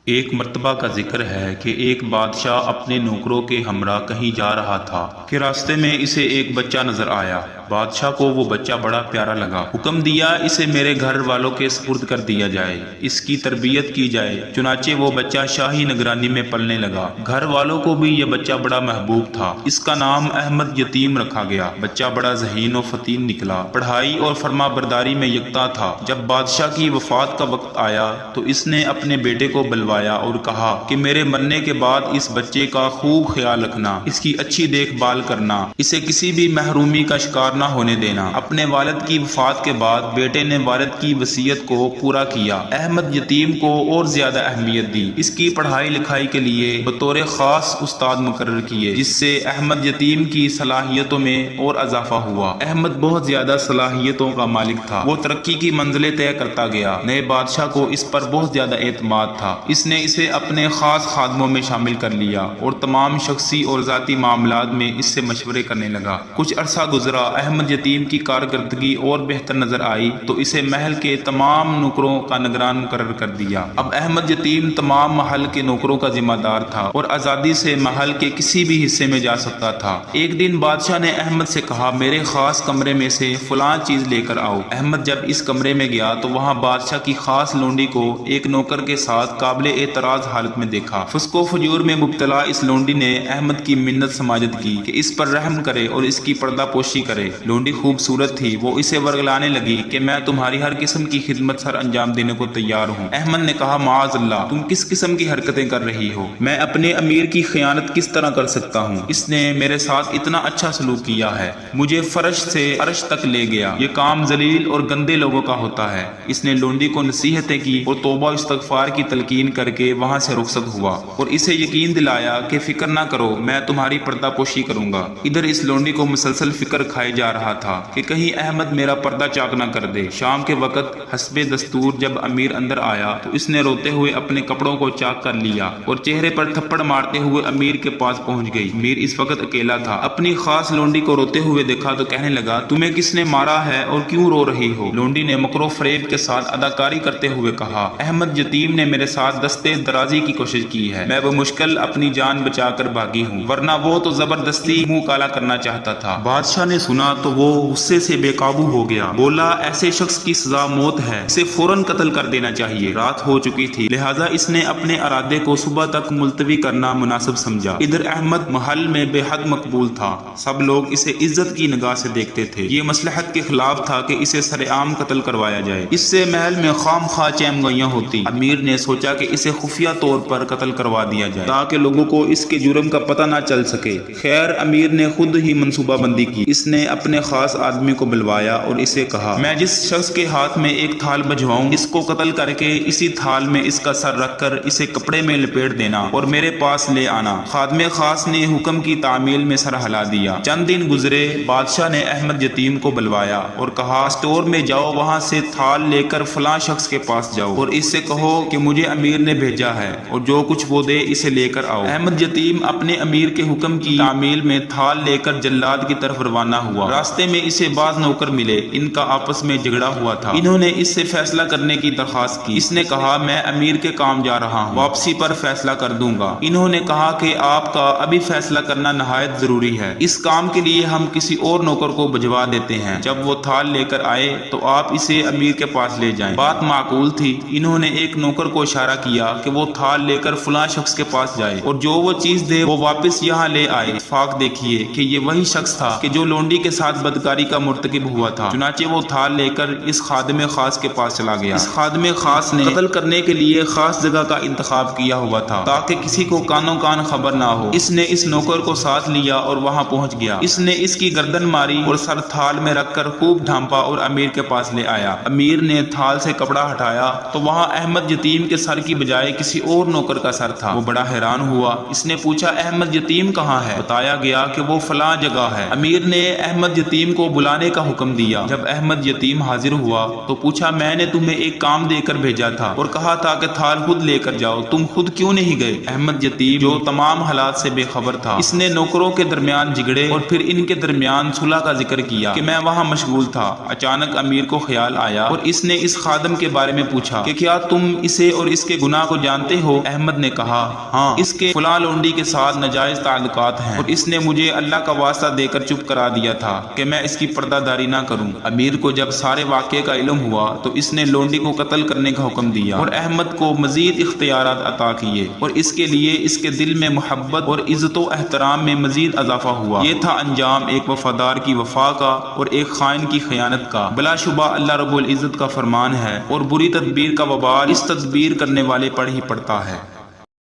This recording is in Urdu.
ایک مرتبہ کا ذکر ہے کہ ایک بادشاہ اپنے نوکروں کے ہمراہ کہیں جا رہا تھا کہ راستے میں اسے ایک بچہ نظر آیا۔ بادشاہ کو وہ بچہ بڑا پیارا لگا، حکم دیا اسے میرے گھر والوں کے سپرد کر دیا جائے، اس کی تربیت کی جائے۔ چنانچہ وہ بچہ شاہی نگرانی میں پلنے لگا۔ گھر والوں کو بھی یہ بچہ بڑا محبوب تھا، اس کا نام احمد یتیم رکھا گیا۔ بچہ بڑا ذہین و فطین نکلا، پڑھائی اور فرما برداری میں یکتا تھا۔ جب بادشاہ کی وفات کا وقت آیا تو اس نے اپنے بیٹے کو بلوایا اور کہا کہ میرے مرنے کے بعد اس بچے کا خوب خیال رکھنا، اس کی اچھی دیکھ بھال کرنا، اسے کسی بھی محرومی کا شکار نہ ہونے دینا۔ اپنے والد کی وفات کے بعد بیٹے نے والد کی وصیت کو پورا کیا، احمد یتیم کو اور زیادہ اہمیت دی، اس کی پڑھائی لکھائی کے لیے بطور خاص استاد مقرر کیے، جس سے احمد یتیم کی صلاحیتوں میں اور اضافہ ہوا۔ احمد بہت زیادہ صلاحیتوں کا مالک تھا، وہ ترقی کی منزلیں طے کرتا گیا۔ نئے بادشاہ کو اس پر بہت زیادہ اعتماد تھا، اس نے اسے اپنے خاص خادموں میں شامل کر لیا اور تمام شخصی اور ذاتی معاملات میں اس سے مشورے کرنے لگا۔ کچھ عرصہ گزرا، احمد یتیم کی کارکردگی اور بہتر نظر آئی تو اسے محل کے تمام نوکروں کا نگران مقرر کر دیا۔ اب احمد یتیم تمام محل کے نوکروں کا ذمہ دار تھا اور آزادی سے محل کے کسی بھی حصے میں جا سکتا تھا۔ ایک دن بادشاہ نے احمد سے کہا میرے خاص کمرے میں سے فلاں چیز لے کر آؤ۔ احمد جب اس کمرے میں گیا تو وہاں بادشاہ کی خاص لونڈی کو ایک نوکر کے ساتھ قابل اعتراض حالت میں دیکھا۔ فسق و فجور میں مبتلا اس لونڈی نے احمد کی منت سماجت کی کہ اس پر رحم کرے اور اس کی پردہ پوشی کرے۔ لونڈی خوبصورت تھی، وہ اسے ورگلانے لگی کہ میں تمہاری ہر قسم کی خدمت سر انجام دینے کو تیار ہوں۔ احمد نے کہا معاذ اللہ، تم کس قسم کی حرکتیں کر رہی ہو؟ میں اپنے امیر کی خیانت کس طرح کر سکتا ہوں؟ اس نے میرے ساتھ اتنا اچھا سلوک کیا ہے، مجھے فرش سے عرش تک لے گیا، یہ کام ذلیل اور گندے لوگوں کا ہوتا ہے۔ اس نے لونڈی کو نصیحتیں کی اور توبہ استغفار کی تلقین کر کے وہاں سے رخصت ہوا اور اسے یقین دلایا کہ فکر نہ کرو، میں تمہاری پردہ پوشی کروں گا۔ ادھر اس لونڈی کو مسلسل فکر کھائے جا رہا تھا کہ کہیں احمد میرا پردہ چاک نہ کر دے۔ شام کے وقت حسب دستور جب امیر اندر آیا تو اس نے روتے ہوئے اپنے کپڑوں کو چاک کر لیا اور چہرے پر تھپڑ مارتے ہوئے امیر کے پاس پہنچ گئی۔ امیر اس وقت اکیلا تھا، اپنی خاص لونڈی کو روتے ہوئے دیکھا تو کہنے لگا تمہیں کس نے مارا ہے اور کیوں رو رہی ہو؟ لونڈی نے مکر و فریب کے ساتھ اداکاری کرتے ہوئے کہا احمد یتیم نے میرے ساتھ دستے درازی کی کوشش کی ہے، میں بمشکل اپنی جان بچا کر بھاگی ہوں، ورنہ وہ تو زبردستی منہ کالا کرنا چاہتا تھا۔ بادشاہ نے سنا تو وہ غصے سے بے قابو ہو گیا، بولا ایسے شخص کی سزا موت ہے، اسے فوراً قتل کر دینا چاہیے۔ رات ہو چکی تھی، لہٰذا اس نے اپنے ارادے کو صبح تک ملتوی کرنا مناسب سمجھا۔ ادھر احمد محل میں بے حد مقبول تھا، سب لوگ اسے عزت کی نگاہ سے دیکھتے تھے۔ یہ مصلحت کے خلاف تھا کہ اسے سر عام قتل کروایا جائے، اس سے محل میں خام خواہ چہم گوئیاں ہوتی۔ امیر نے سوچا کہ اسے خفیہ طور پر قتل کروا دیا جائے تاکہ لوگوں کو اس کے جرم کا پتہ نہ چل سکے۔ خیر امیر نے خود ہی منصوبہ بندی کی، اس نے اپنے خاص آدمی کو بلوایا اور اسے کہا میں جس شخص کے ہاتھ میں ایک تھال بھجواؤں اس کو قتل کر کے اسی تھال میں اس کا سر رکھ کر اسے کپڑے میں لپیٹ دینا اور میرے پاس لے آنا۔ خادم خاص نے حکم کی تعمیل میں سر ہلا دیا۔ چند دن گزرے، بادشاہ نے احمد یتیم کو بلوایا اور کہا اسٹور میں جاؤ، وہاں سے تھال لے کر فلاں شخص کے پاس جاؤ اور اس سے کہو کہ مجھے امیر نے بھیجا ہے اور جو کچھ وہ دے اسے لے کر آؤ۔ احمد یتیم اپنے امیر کے حکم کی تعمیل میں تھال لے کر جلاد کی طرف روانہ ہوا۔ راستے میں اسے بعض نوکر ملے، ان کا آپس میں جھگڑا ہوا تھا، انہوں نے اس سے فیصلہ کرنے کی درخواست کی۔ اس نے کہا میں امیر کے کام جا رہا ہوں، واپسی پر فیصلہ کر دوں گا۔ انہوں نے کہا کہ آپ کا ابھی فیصلہ کرنا نہایت ضروری ہے، اس کام کے لیے ہم کسی اور نوکر کو بھجوا دیتے ہیں، جب وہ تھال لے کر آئے تو آپ اسے امیر کے پاس لے جائیں۔ بات معقول تھی، انہوں نے ایک نوکر کو اشارہ کیا کہ وہ تھال لے کر فلاں شخص کے پاس جائے اور جو وہ چیز دے وہ واپس یہاں لے آئے۔ اتفاق دیکھیے کہ یہ وہی شخص تھا کہ جو لونڈی کے ساتھ بدکاری کا مرتکب ہوا تھا۔ چنانچہ وہ تھال لے کر اس خادم خاص کے پاس چلا گیا۔ اس خادم خاص نے قتل کرنے کے لیے خاص جگہ کا انتخاب کیا ہوا تھا تاکہ کسی کو کانوں کان خبر نہ ہو۔ اس نے اس نوکر کو ساتھ لیا اور وہاں پہنچ گیا۔ اس نے اس کی گردن ماری اور سر تھال میں رکھ کر خوب ڈھانپا اور امیر کے پاس لے آیا۔ امیر نے تھال سے کپڑا ہٹایا تو وہاں احمد یتیم کے سر کی بجائے کسی اور نوکر کا سر تھا۔ وہ بڑا حیران ہوا، اس نے پوچھا احمد یتیم کہاں ہے؟ بتایا گیا کہ وہ فلاں جگہ ہے۔ امیر نے احمد احمد یتیم کو بلانے کا حکم دیا۔ جب احمد یتیم حاضر ہوا تو پوچھا میں نے تمہیں ایک کام دے کر بھیجا تھا اور کہا تھا کہ تھال خود لے کر جاؤ، تم خود کیوں نہیں گئے؟ احمد یتیم جو تمام حالات سے بے خبر تھا، اس نے نوکروں کے درمیان جھگڑے اور پھر ان کے درمیان صلح کا ذکر کیا کہ میں وہاں مشغول تھا۔ اچانک امیر کو خیال آیا اور اس نے اس خادم کے بارے میں پوچھا کہ کیا تم اسے اور اس کے گناہ کو جانتے ہو؟ احمد نے کہا ہاں، اس کے فلاں لونڈی کے ساتھ ناجائز تعلقات ہیں اور اس نے مجھے اللہ کا واسطہ دے کر چپ کرا دیا تھا کہ میں اس کی پردہ داری نہ کروں۔ امیر کو جب سارے واقعے کا علم ہوا تو اس نے لونڈی کو قتل کرنے کا حکم دیا اور احمد کو مزید اختیارات عطا کیے، اور اس کے لیے اس کے دل میں محبت اور عزت و احترام میں مزید اضافہ ہوا۔ یہ تھا انجام ایک وفادار کی وفا کا اور ایک خائن کی خیانت کا۔ بلا شبہ اللہ رب العزت کا فرمان ہے اور بری تدبیر کا وبال اس تدبیر کرنے والے پر ہی پڑتا ہے۔